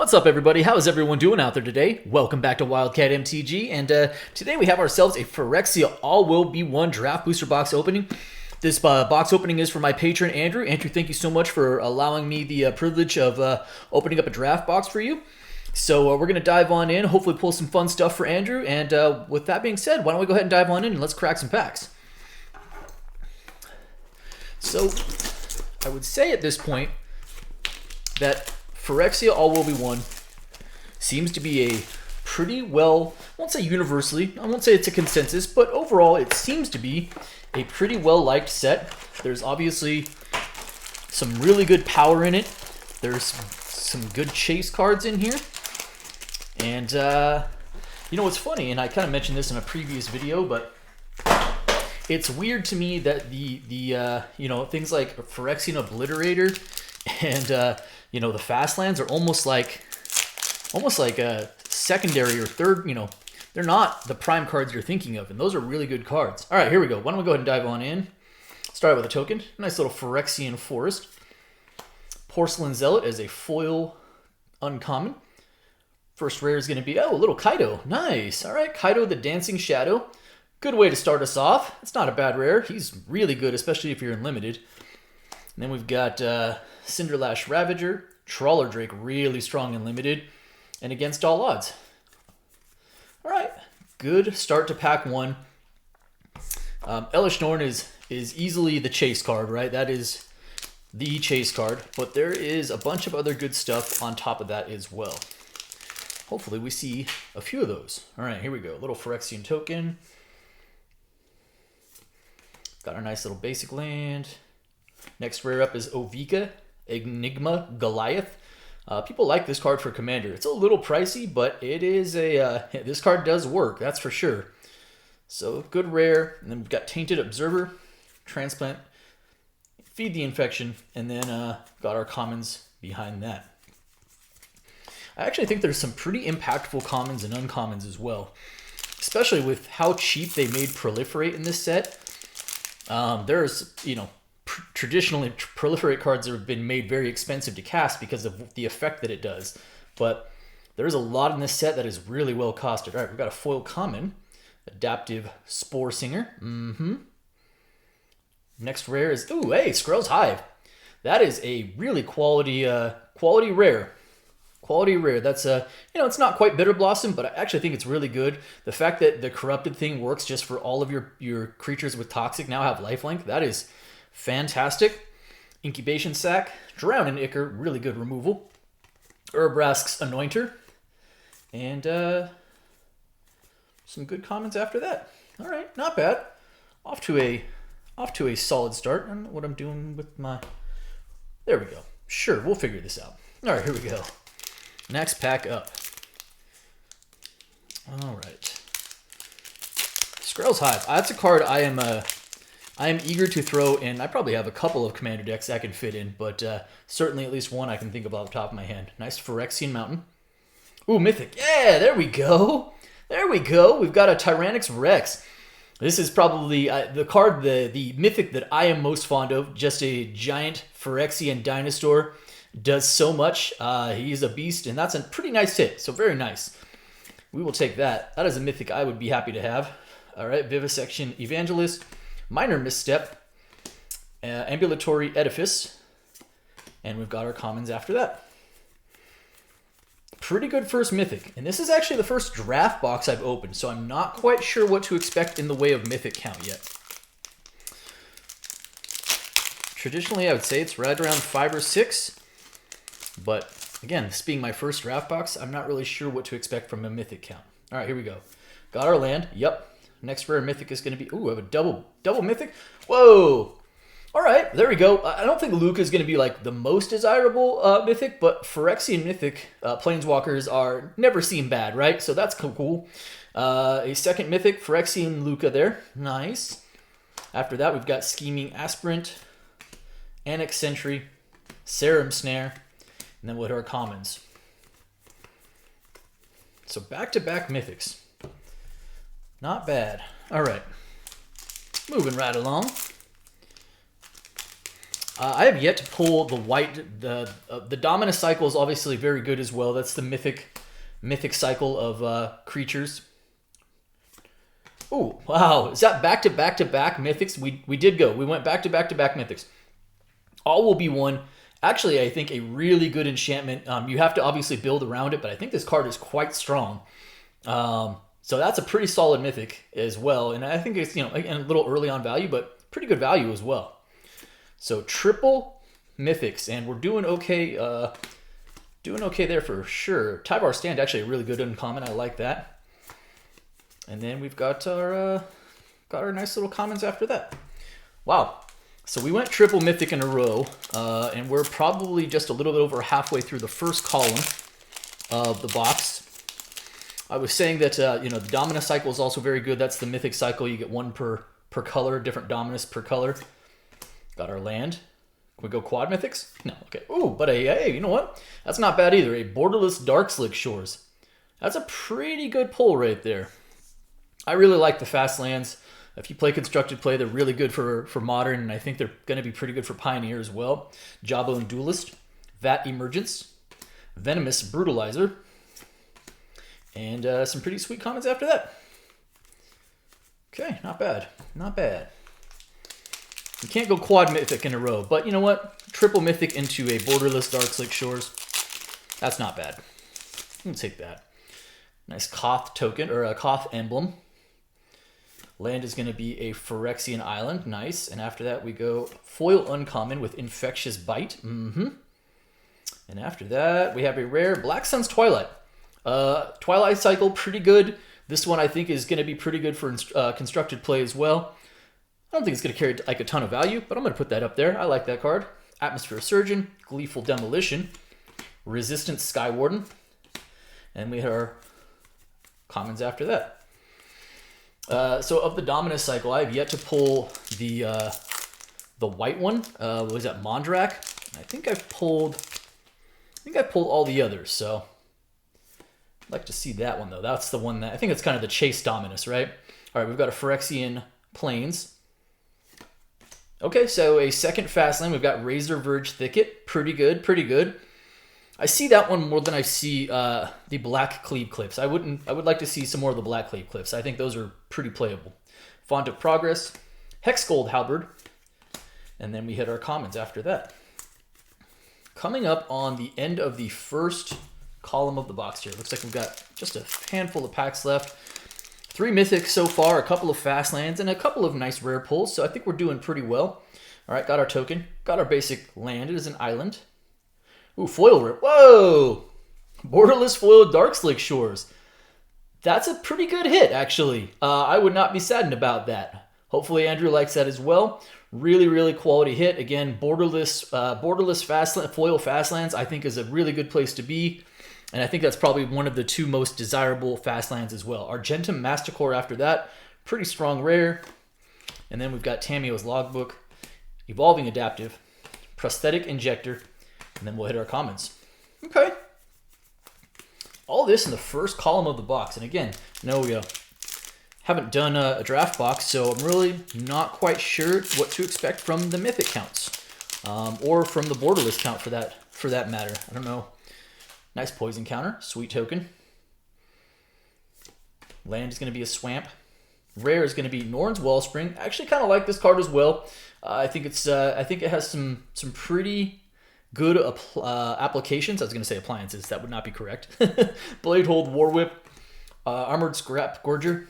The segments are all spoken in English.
What's up, everybody? How is everyone doing out there today? Welcome back to Wildcat MTG, and today we have ourselves a Phyrexia All-Will-Be-One Draft Booster Box opening. This box opening is for my patron, Andrew. Andrew, thank you so much for allowing me the privilege of opening up a draft box for you. So we're going to dive on in, hopefully pull some fun stuff for Andrew, and with that being said, why don't we go ahead and dive on in and let's crack some packs. So I would say at this point that Phyrexia All-Will-Be-One seems to be a pretty well, I won't say universally, I won't say it's a consensus, but overall it seems to be a pretty well-liked set. There's obviously some really good power in it. There's some good chase cards in here. And, you know what's funny, and I kind of mentioned this in a previous video, but it's weird to me that the you know, things like Phyrexian Obliterator and you know, the fast lands are almost like a secondary or third, you know, they're not the prime cards you're thinking of, and those are really good cards. All right, here we go. Why don't we go ahead and dive on in? Start with a token. Nice little Phyrexian Forest. Porcelain Zealot as a foil uncommon. First rare is going to be, oh, a little Kaido. Nice. All right, Kaido the Dancing Shadow. Good way to start us off. It's not a bad rare. He's really good, especially if you're in limited. And then we've got Cinderlash Ravager, Trawler Drake, really strong and limited, and against all odds. All right, good start to pack one. Elish Norn is easily the chase card, right? That is the chase card, but there is a bunch of other good stuff on top of that as well. Hopefully we see a few of those. All right, here we go. A little Phyrexian token. Got our nice little basic land. Next rare up is Ovika, Enigma Goliath. People like this card for Commander. It's a little pricey, but it is a this card does work, that's for sure. So good rare. And then we've got Tainted Observer, Transplant, Feed the Infection, and then got our commons behind that. I actually think there's some pretty impactful commons and uncommons as well, especially with how cheap they made Proliferate in this set. There's, you know, traditionally Proliferate cards have been made very expensive to cast because of the effect that it does, but there's a lot in this set that is really well costed. All right, we've got a foil common, Adaptive Spore Singer. Next rare is, ooh, hey, Skrell's Hive. That is a really quality rare. Quality rare. That's you know, it's not quite Bitter Blossom, but I actually think it's really good. The fact that the corrupted thing works just for all of your creatures with toxic now have lifelink, that is fantastic. Incubation Sac, Drown in Ichor, really good removal. Urbrask's Anointer, and some good comments after that. All right, not bad. Off to a solid start. I don't know what I'm doing with my. There we go. Sure, we'll figure this out. All right, here we go. Next pack up. All right. Skrell's Hive. That's a card I am eager to throw in. I probably have a couple of Commander decks I can fit in, but certainly at least one I can think of off the top of my head. Nice Phyrexian Mountain. Ooh, Mythic. Yeah, there we go. There we go. We've got a Tyrannix Rex. This is probably the card, the Mythic that I am most fond of. Just a giant Phyrexian Dinosaur. Does so much. He's a beast, and that's a pretty nice hit. So very nice. We will take that. That is a Mythic I would be happy to have. All right, Vivisection Evangelist. Minor Misstep, Ambulatory Edifice, and we've got our commons after that. Pretty good first Mythic, and this is actually the first draft box I've opened, so I'm not quite sure what to expect in the way of Mythic count yet. Traditionally, I would say it's right around 5 or 6, but again, this being my first draft box, I'm not really sure what to expect from a Mythic count. All right, here we go. Got our land. Yep. Next rare Mythic is going to be, ooh, I have a double Mythic. Whoa. All right, there we go. I don't think Luca is going to be like the most desirable Mythic, but Phyrexian Mythic Planeswalkers are never seem bad, right? So that's cool. A second Mythic, Phyrexian Luca there. Nice. After that, we've got Scheming Aspirant, Annex Sentry, Serum Snare, and then what are our commons? So back-to-back Mythics. Not bad. All right. Moving right along. I have yet to pull the white. The Dominus cycle is obviously very good as well. That's the mythic cycle of creatures. Oh, wow. Is that back to back to back mythics? We did go. We went back to back to back mythics. All will be one. Actually, I think a really good enchantment. You have to obviously build around it, but I think this card is quite strong. So that's a pretty solid mythic as well. And I think it's, a little early on value, but pretty good value as well. So triple mythics, and we're doing okay. Doing okay there for sure. Tyvar Stand, actually a really good uncommon. I like that. And then we've got our nice little commons after that. Wow. So we went triple mythic in a row, and we're probably just a little bit over halfway through the first column of the box. I was saying that the Dominus cycle is also very good. That's the mythic cycle. You get one per color, different Dominus per color. Got our land. Can we go quad mythics? No. Okay. Ooh, but hey, you know what? That's not bad either. A borderless Darkslick Shores. That's a pretty good pull right there. I really like the fast lands. If you play constructed play, they're really good for modern, and I think they're going to be pretty good for Pioneer as well. Jawbone Duelist, Vat Emergence, Venomous Brutalizer, and some pretty sweet comments after that. Okay, not bad. Not bad. You can't go quad mythic in a row, but you know what? Triple mythic into a borderless Darkslick Shores. That's not bad. We'll take that. Nice Koth token, or a Koth emblem. Land is going to be a Phyrexian Island. Nice. And after that, we go foil uncommon with Infectious Bite. And after that, we have a rare Black Sun's Twilight. Twilight cycle, pretty good. This one, I think, is going to be pretty good for constructed play as well. I don't think it's going to carry like a ton of value, but I'm going to put that up there. I like that card. Atmosphere Surgeon, Gleeful Demolition, Resistant Skywarden. And we have our commons after that. So of the Dominus cycle, I have yet to pull the white one. What was that, Mondrak? I think I've pulled all the others. So I'd like to see that one though. That's the one that I think it's kind of the chase Dominus, right? All right, we've got a Phyrexian Plains. Okay, so a second fast lane. We've got Razor Verge Thicket. Pretty good, pretty good. I see that one more than I see the Black Cleave Cliffs. I would like to see some more of the Black Cleave Cliffs. I think those are pretty playable. Font of Progress, Hexgold Halberd, and then we hit our commons after that. Coming up on the end of the first column of the box here. Looks like we've got just a handful of packs left. 3 mythics so far, a couple of fast lands, and a couple of nice rare pulls. So I think we're doing pretty well. All right, got our token, got our basic land. It is an island. Ooh, foil rip. Whoa! Borderless foil Darkslick Shores. That's a pretty good hit, actually. I would not be saddened about that. Hopefully Andrew likes that as well. Really, really quality hit. Again, borderless foil fastlands, I think, is a really good place to be. And I think that's probably one of the 2 most desirable fastlands as well. Argentum Masticore after that. Pretty strong rare. And then we've got Tamio's Logbook, Evolving Adaptive, Prosthetic Injector, and then we'll hit our commons. Okay. All this in the first column of the box. And again, no, we haven't done a draft box, so I'm really not quite sure what to expect from the mythic counts. Or from the borderless count for that matter. I don't know. Nice poison counter. Sweet token. Land is going to be a Swamp. Rare is going to be Norn's Wellspring. I actually kind of like this card as well. I think it has some pretty good applications. I was going to say appliances. That would not be correct. Bladehold Warwhip, Armored Scrap Gorger,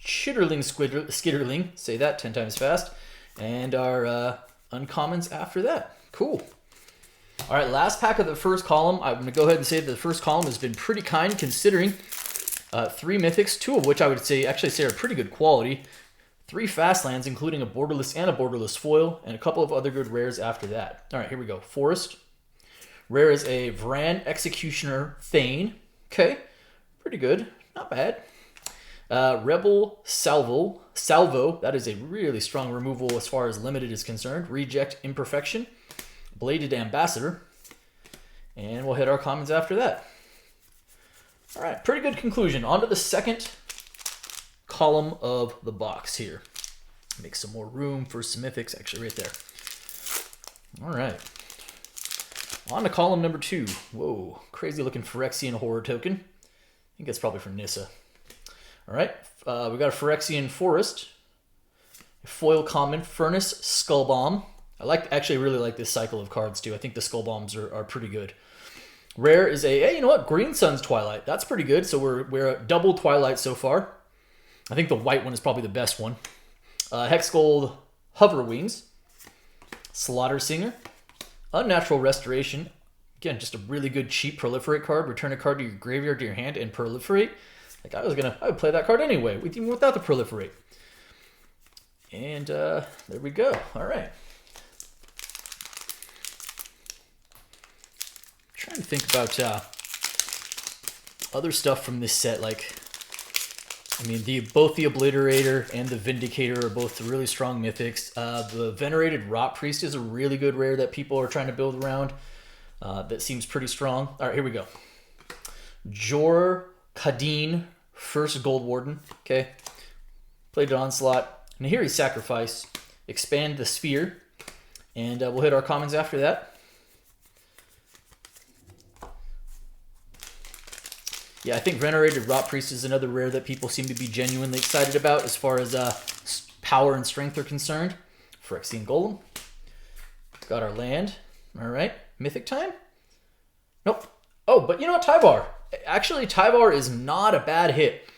Chitterling Skitterling. Say that 10 times fast. And our uncommons after that. Cool. All right, last pack of the first column. I'm going to go ahead and say that the first column has been pretty kind, considering 3 mythics, 2 of which I would say are pretty good quality. 3 fast lands, including a borderless and a borderless foil, and a couple of other good rares after that. All right, here we go. Forest. Rare is a Vran Executioner Thane. Okay, pretty good. Not bad. Rebel Salvo. That is a really strong removal as far as limited is concerned. Reject Imperfection. Bladed Ambassador. And we'll hit our commons after that. All right, pretty good conclusion. On to the second column of the box here. Make some more room for some mythics, actually right there. All right. On to column number 2. Whoa, crazy looking Phyrexian horror token. I think that's probably for Nissa. All right, we got a Phyrexian Forest, a foil common Furnace Skull Bomb. Actually really like this cycle of cards too. I think the Skull Bombs are pretty good. Rare is hey, you know what? Green Sun's Twilight. That's pretty good. So we're at double Twilight so far. I think the white one is probably the best one. Hex Gold Hover Wings, Slaughter Singer, Unnatural Restoration. Again, just a really good cheap proliferate card. Return a card to your graveyard to your hand and proliferate. Like I would play that card anyway, even without the proliferate. And there we go. All right. Trying to think about other stuff from this set. Like, I mean, both the Obliterator and the Vindicator are both really strong mythics. The Venerated Rot Priest is a really good rare that people are trying to build around. That seems pretty strong. All right, here we go. Jor Kadeen, first Gold Warden. Okay, played an Onslaught. Nahiri Sacrifice, expand the Sphere, and we'll hit our commons after that. Yeah, I think Venerated Rot Priest is another rare that people seem to be genuinely excited about as far as power and strength are concerned. Phyrexian Golem. Got our land. All right. Mythic time? Nope. Oh, but you know what? Tyvar. Actually, Tyvar is not a bad hit.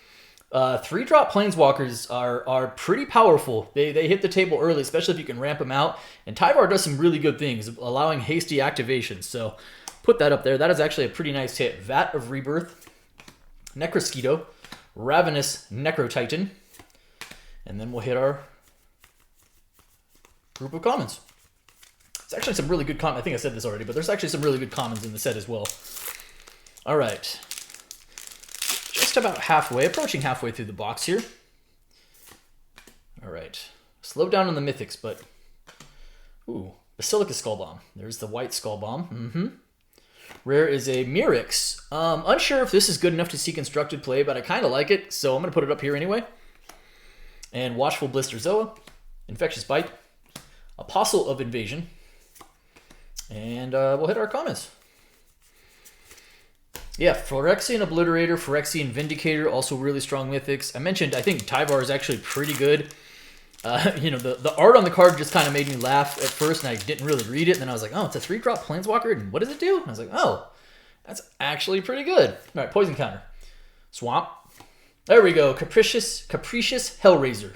3-drop Planeswalkers are pretty powerful. They hit the table early, especially if you can ramp them out. And Tyvar does some really good things, allowing hasty activations. So put that up there. That is actually a pretty nice hit. Vat of Rebirth. Necrosquito, Ravenous Necrotitan, and then we'll hit our group of commons. It's actually some really good commons. I think I said this already, but there's actually some really good commons in the set as well. All right. Just about halfway, approaching halfway through the box here. All right. Slow down on the mythics, but... Ooh, Basilica Skull Bomb. There's the white Skull Bomb. Mm-hmm. Rare is a Mirix. Unsure if this is good enough to see constructed play, but I kind of like it, so I'm going to put it up here anyway. And Watchful Blister Zoa, Infectious Bite, Apostle of Invasion, and we'll hit our comments. Yeah, Phyrexian Obliterator, Phyrexian Vindicator, also really strong mythics. I mentioned, I think Tyvar is actually pretty good. You know, the art on the card just kind of made me laugh at first, and I didn't really read it. And then I was like, oh, it's a 3-drop Planeswalker, and what does it do? And I was like, oh, that's actually pretty good. All right, Poison Counter. Swamp. There we go. Capricious Hellraiser.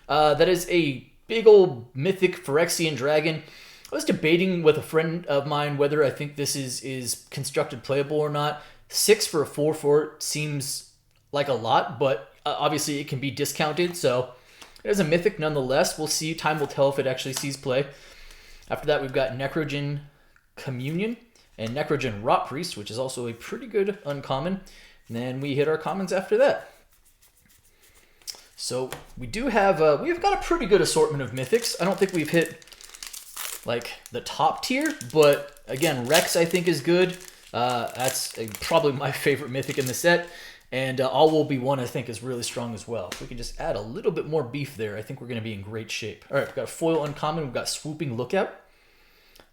That is a big old mythic Phyrexian dragon. I was debating with a friend of mine whether I think this is constructed playable or not. 6 for a 4/4 seems like a lot, but obviously it can be discounted, so... It is a mythic nonetheless. We'll see. Time will tell if it actually sees play. After that, we've got Necrogen Communion and Necrogen Rot Priest, which is also a pretty good uncommon. And then we hit our commons after that. So we do have, we've got a pretty good assortment of mythics. I don't think we've hit like the top tier, but again, Rex I think is good. That's probably my favorite mythic in the set. And All Will Be One, I think, is really strong as well. If we can just add a little bit more beef there, I think we're going to be in great shape. All right, we've got a foil uncommon. We've got Swooping Lookout.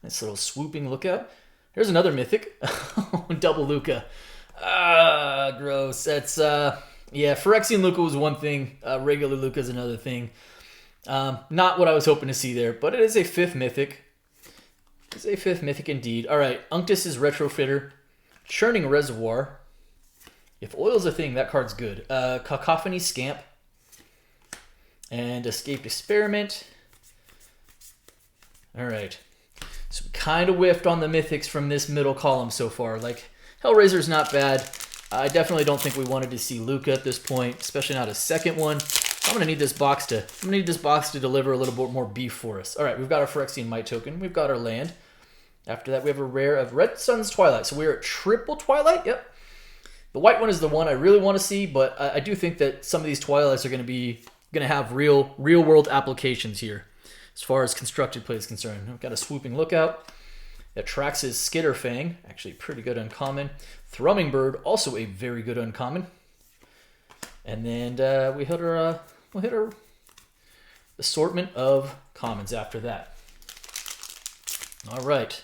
Nice little Swooping Lookout. Here's another mythic. Double Luca. Ah, gross. That's, yeah, Phyrexian Luca was one thing. Regular Luca is another thing. Not what I was hoping to see there, but it is a 5th mythic. It's a 5th mythic indeed. All right, Unctus's Retrofitter. Churning Reservoir. If oil's a thing, that card's good. Cacophony Scamp. And Escaped Experiment. Alright. So we kind of whiffed on the mythics from this middle column so far. Like, Hellraiser's not bad. I definitely don't think we wanted to see Luca at this point, especially not a second one. I'm gonna need this box to deliver a little bit more beef for us. Alright, we've got our Phyrexian Might token. We've got our land. After that, we have a rare of Red Sun's Twilight. So we're at triple Twilight. Yep. The white one is the one I really want to see, but I do think that some of these Twilights are going to have real world applications here, as far as constructed play is concerned. We've got a Swooping Lookout. Atrax's Skitterfang, actually pretty good uncommon. Thrumming Bird, also a very good uncommon. And then we'll hit our assortment of commons after that. All right.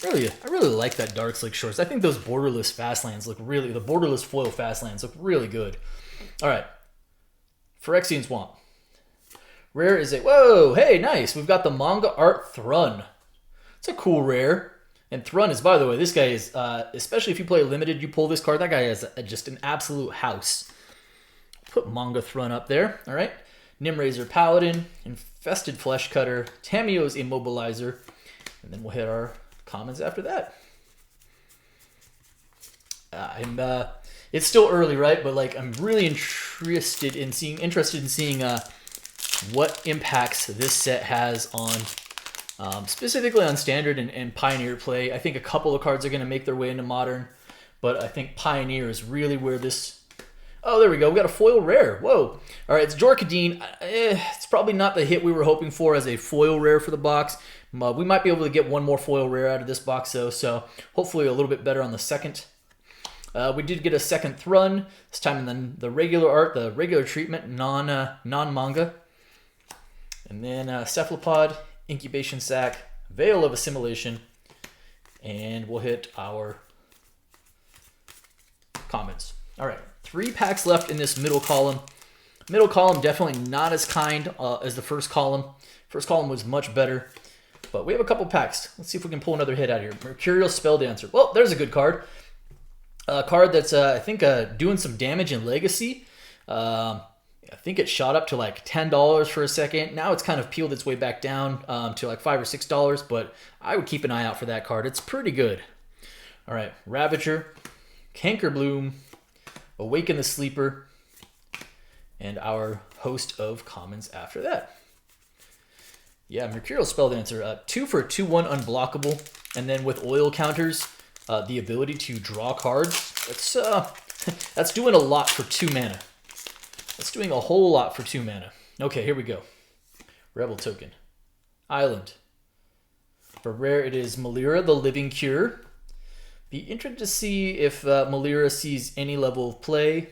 I really like that Dark Slick Shorts. I think those borderless Fastlands look really, the borderless foil Fastlands look really good. All right. Phyrexian Swamp. Rare is a, whoa, hey, nice. We've got the manga art Thrun. It's a cool rare. And Thrun is, by the way, this guy is, especially if you play limited, you pull this card, that guy is just an absolute house. Put manga Thrun up there, all right? Nimrazor Paladin, Infested Flesh Cutter, Tamiyo's Immobilizer, and then we'll hit our commons after that. It's still early, right? But like, I'm really interested in seeing what impacts this set has on, specifically on Standard and Pioneer play. I think a couple of cards are going to make their way into Modern, but I think Pioneer is really where this. Oh, there we go. We got a foil rare. Whoa. All right, it's Jorkadine. It's probably not the hit we were hoping for as a foil rare for the box. We might be able to get one more foil rare out of this box, though, so hopefully a little bit better on the second. We did get a second Thrun, this time in the regular art, the regular treatment, non-manga. And then Cephalopod, Incubation Sac, Veil of Assimilation, and we'll hit our commons. All right. 3 packs left in this middle column. Middle column definitely not as kind as the first column. First column was much better. But we have a couple packs. Let's see if we can pull another hit out of here. Mercurial Spelldancer. Well, there's a good card. A card that's, I think, doing some damage in Legacy. I think it shot up to like $10 for a second. Now it's kind of peeled its way back down to like $5 or $6. But I would keep an eye out for that card. It's pretty good. All right. Ravager. Cankerbloom. Awaken the Sleeper, and our host of commons after that. Yeah, Mercurial Spelldancer, 2 for 2/1 unblockable, and then with oil counters, the ability to draw cards. That's doing a lot for 2 mana. That's doing a whole lot for 2 mana. Okay, here we go. Rebel Token. Island. For rare, it is Malira, the Living Cure. Be interested to see if Malira sees any level of play,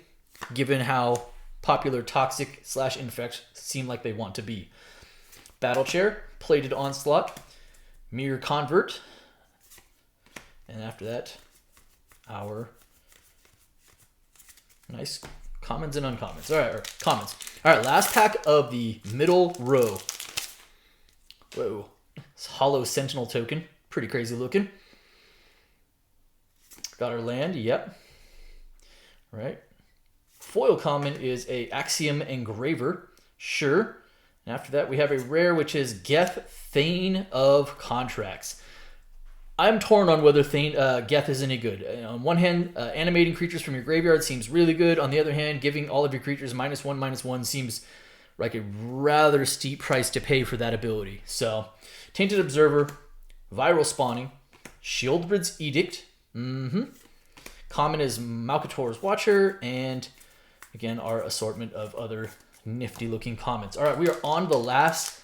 given how popular Toxic / Infect seem like they want to be. Battle Chair, Plated Onslaught, Mirror Convert, and after that, our nice commons and uncommons. All right, or commons. All right, last pack of the middle row. Whoa, it's Hollow Sentinel Token, pretty crazy looking. Got our land, yep. All right. Foil common is a Axiom Engraver, sure. And after that, we have a rare, which is Geth, Thane of Contracts. I'm torn on whether Geth is any good. On one hand, animating creatures from your graveyard seems really good. On the other hand, giving all of your creatures -1/-1 seems like a rather steep price to pay for that ability. So, Tainted Observer, Viral Spawning, Shieldbrid's Edict, common is Malcator's Watcher, and again, our assortment of other nifty looking commons. All right, we are on the last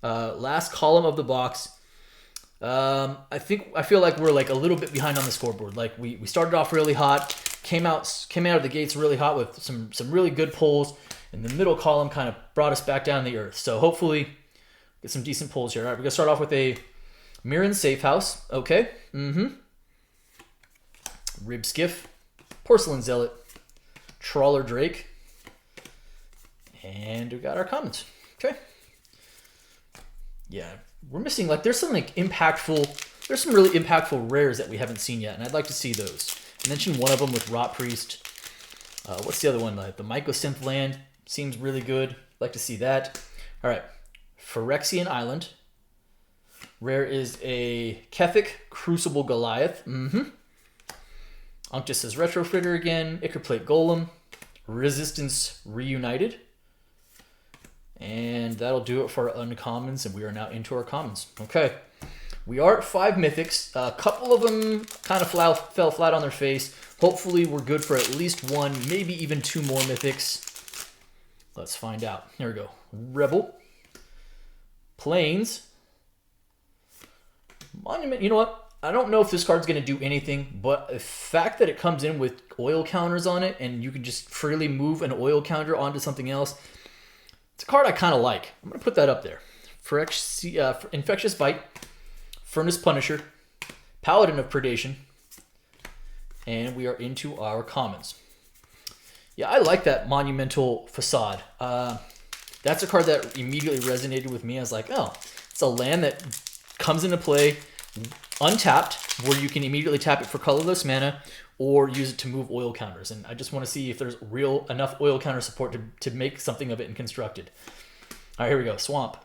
column of the box. I feel like we're like a little bit behind on the scoreboard. Like we started off really hot, came out of the gates really hot with some really good pulls, and the middle column kind of brought us back down to the earth. So hopefully get some decent pulls here. All right, we're gonna start off with a Mirren Safe House. Okay. Rib Skiff, Porcelain Zealot, Trawler Drake, and we got our commons. Okay. Yeah, we're missing, like, there's some really impactful rares that we haven't seen yet, and I'd like to see those. I mentioned one of them with Rot Priest. What's the other one? The Mycosynth Land seems really good. I'd like to see that. All right, Phyrexian Island. Rare is a Kethic Crucible Goliath. Unctus says Retrofitter again. Ickerplate Golem. Resistance Reunited. And that'll do it for our uncommons, and we are now into our commons. Okay. We are at 5 mythics. A couple of them kind of fell flat on their face. Hopefully we're good for at least 1, maybe even 2 more mythics. Let's find out. Here we go. Rebel. Plains. Monument. You know what? I don't know if this card's going to do anything, but the fact that it comes in with oil counters on it and you can just freely move an oil counter onto something else, it's a card I kind of like. I'm going to put that up there. Phyrexia, Infectious Bite, Furnace Punisher, Paladin of Predation, and we are into our commons. Yeah, I like that Monumental Facade. That's a card that immediately resonated with me. I was like, oh, it's a land that comes into play untapped, where you can immediately tap it for colorless mana or use it to move oil counters. And I just want to see if there's enough oil counter support to make something of it and construct it. All right, here we go. Swamp.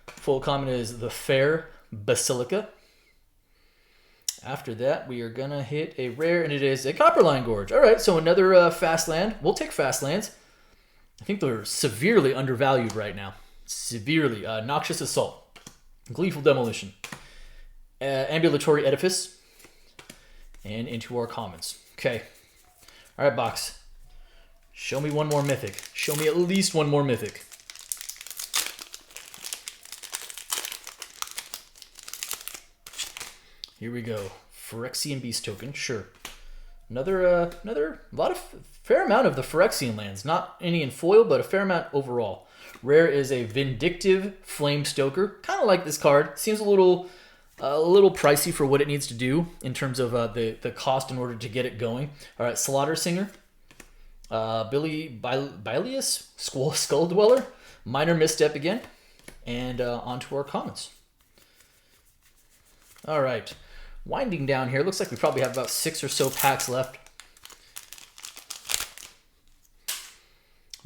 Full common is the Fair Basilica. After that, we are going to hit a rare, and it is a Copperline Gorge. All right, so another fast land. We'll take fast lands. I think they're severely undervalued right now. Severely. Noxious Assault. Gleeful Demolition. Ambulatory Edifice. And into our commons. Okay. All right, box. Show me one more mythic. Show me at least one more mythic. Here we go. Phyrexian Beast Token, sure. Another fair amount of the Phyrexian lands. Not any in foil, but a fair amount overall. Rare is a Vindictive Flame Stoker. Kind of like this card. Seems a little pricey for what it needs to do in terms of the cost in order to get it going. All right, Slaughter Singer, Bilious, Skull Dweller, Minor Misstep again, and onto our commons. All right, winding down here. Looks like we probably have about 6 or so packs left.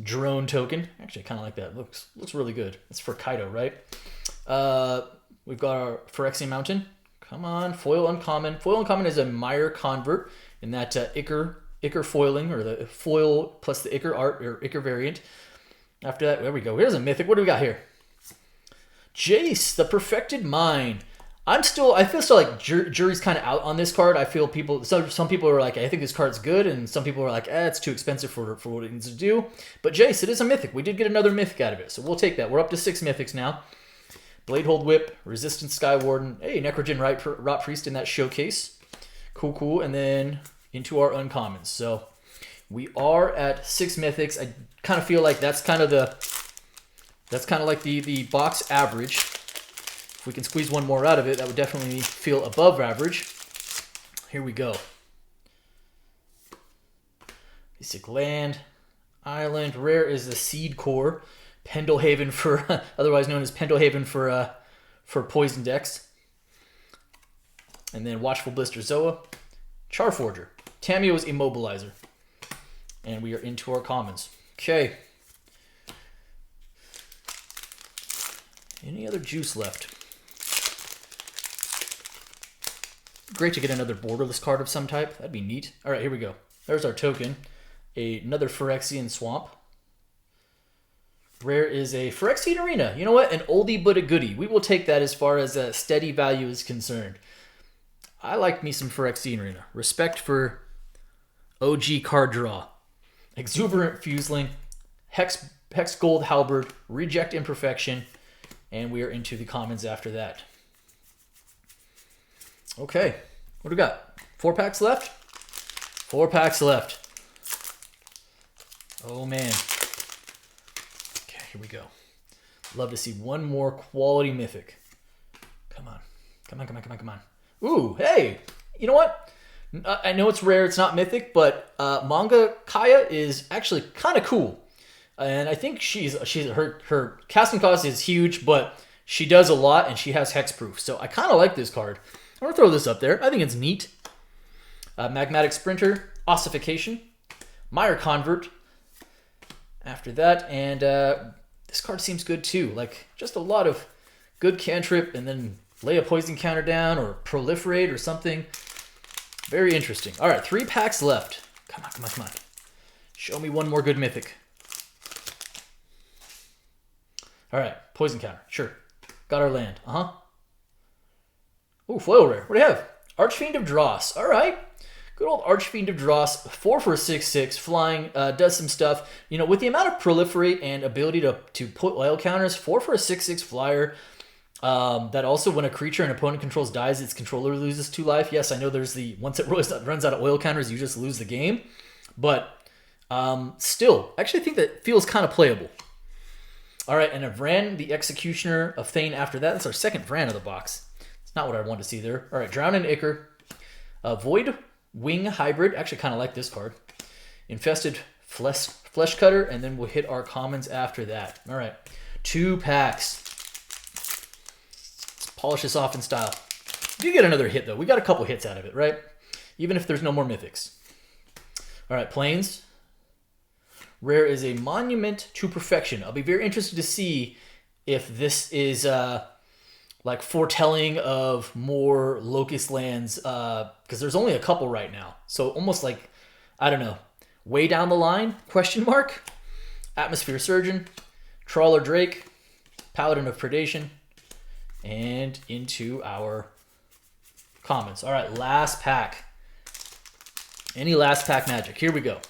Drone Token. Actually, I kind of like that. Looks really good. It's for Kaido, right? We've got our Phyrexian Mountain. Come on, foil uncommon. Foil uncommon is a Mire Convert in that Ichor foiling, or the foil plus the Ichor art or Ichor variant. After that, there we go. Here's a mythic. What do we got here? Jace, the Perfected Mind. I feel still like jury's kind of out on this card. I feel some people are like, I think this card's good, and some people are like, it's too expensive for what it needs to do. But Jace, it is a mythic. We did get another mythic out of it, so we'll take that. We're up to 6 mythics now. Bladehold Whip, Resistance Sky Warden, hey, Necrogen Rot Priest in that showcase. Cool. And then into our uncommons. So we are at 6 mythics. I kind of feel like that's kind of like the box average. If we can squeeze one more out of it, that would definitely feel above average. Here we go. Basic land, island. Rare is the Seed Core. Pendelhaven for, otherwise known as Pendelhaven for Poison decks. And then Watchful Blister Zoa. Charforger. Tamio's Immobilizer. And we are into our commons. Okay. Any other juice left? Great to get another borderless card of some type. That'd be neat. All right, here we go. There's our token. Another Phyrexian Swamp. Rare is a Phyrexian Arena. You know what? An oldie but a goodie. We will take that as far as steady value is concerned. I like me some Phyrexian Arena. Respect for OG card draw. Exuberant Fuseling. Hex Gold Halberd. Reject Imperfection. And we are into the commons after that. Okay. What do we got? 4 packs left? 4 packs left. Oh, man. Okay, here we go. Love to see one more quality mythic. Come on. Come on. Ooh, hey. You know what? I know it's rare. It's not mythic, but Manga Kaya is actually kind of cool. And I think her casting cost is huge, but she does a lot, and she has hexproof. So I kind of like this card. I'm going to throw this up there. I think it's neat. Magmatic Sprinter, Ossification, Mire Convert. After that, and this card seems good too. Like, just a lot of good cantrip, and then lay a poison counter down, or proliferate, or something. Very interesting. All right, 3 packs left. Come on. Show me one more good mythic. All right, poison counter. Sure. Got our land. Ooh, foil rare. What do you have? Archfiend of Dross. All right. Good old Archfiend of Dross. 4 for a 6/6. Flying. Does some stuff. You know, with the amount of proliferate and ability to put oil counters, 4 for a 6/6 flyer. That also, when a creature an opponent controls dies, its controller loses 2 life. Yes, I know there's once it runs out of oil counters, you just lose the game. But still, I actually think that feels kind of playable. All right, and a Vran, the Executioner of Thane after that. That's our second Vran of the box. It's not what I wanted to see there. All right, Drowning Ichor. Void Wing Hybrid. Actually, kind of like this card. Infested Flesh Cutter, and then we'll hit our commons after that. All right, 2 packs. Let's polish this off in style. We do get another hit, though. We got a couple hits out of it, right? Even if there's no more mythics. All right, Plains. Rare is a Monument to Perfection. I'll be very interested to see if this is like foretelling of more Locust lands, because there's only a couple right now. So almost like, I don't know, way down the line, question mark? Atmosphere Surgeon, Trawler Drake, Paladin of Predation, and into our commons. All right, last pack. Any last pack magic? Here we go.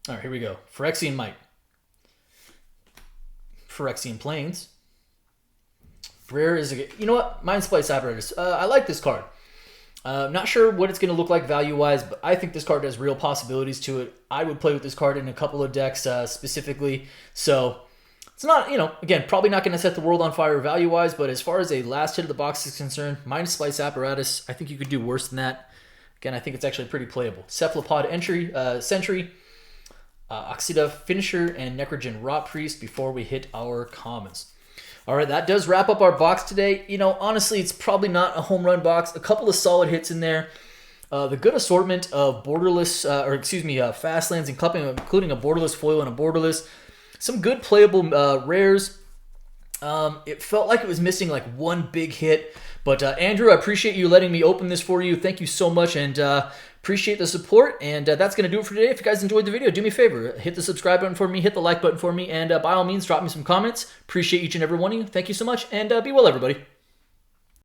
All right, here we go. Phyrexian Might. Phyrexian Plains. Rare is a... You know what? Mind Splice Apparatus. I like this card. Not sure what it's going to look like value-wise, but I think this card has real possibilities to it. I would play with this card in a couple of decks specifically. So, it's not, you know, again, probably not going to set the world on fire value-wise, but as far as a last hit of the box is concerned, Mind Splice Apparatus, I think you could do worse than that. Again, I think it's actually pretty playable. Cephalopod Sentry. Oxida Finisher, and Necrogen Rot Priest before we hit our commons. All right, that does wrap up our box today. You know, honestly, it's probably not a home run box. A couple of solid hits in there. The good assortment of borderless, fast lands, including a borderless foil and a borderless. Some good playable rares. It felt like it was missing like one big hit. But Andrew, I appreciate you letting me open this for you. Thank you so much, and appreciate the support. And that's going to do it for today. If you guys enjoyed the video, do me a favor. Hit the subscribe button for me. Hit the like button for me. And by all means, drop me some comments. Appreciate each and every one of you. Thank you so much. And be well, everybody.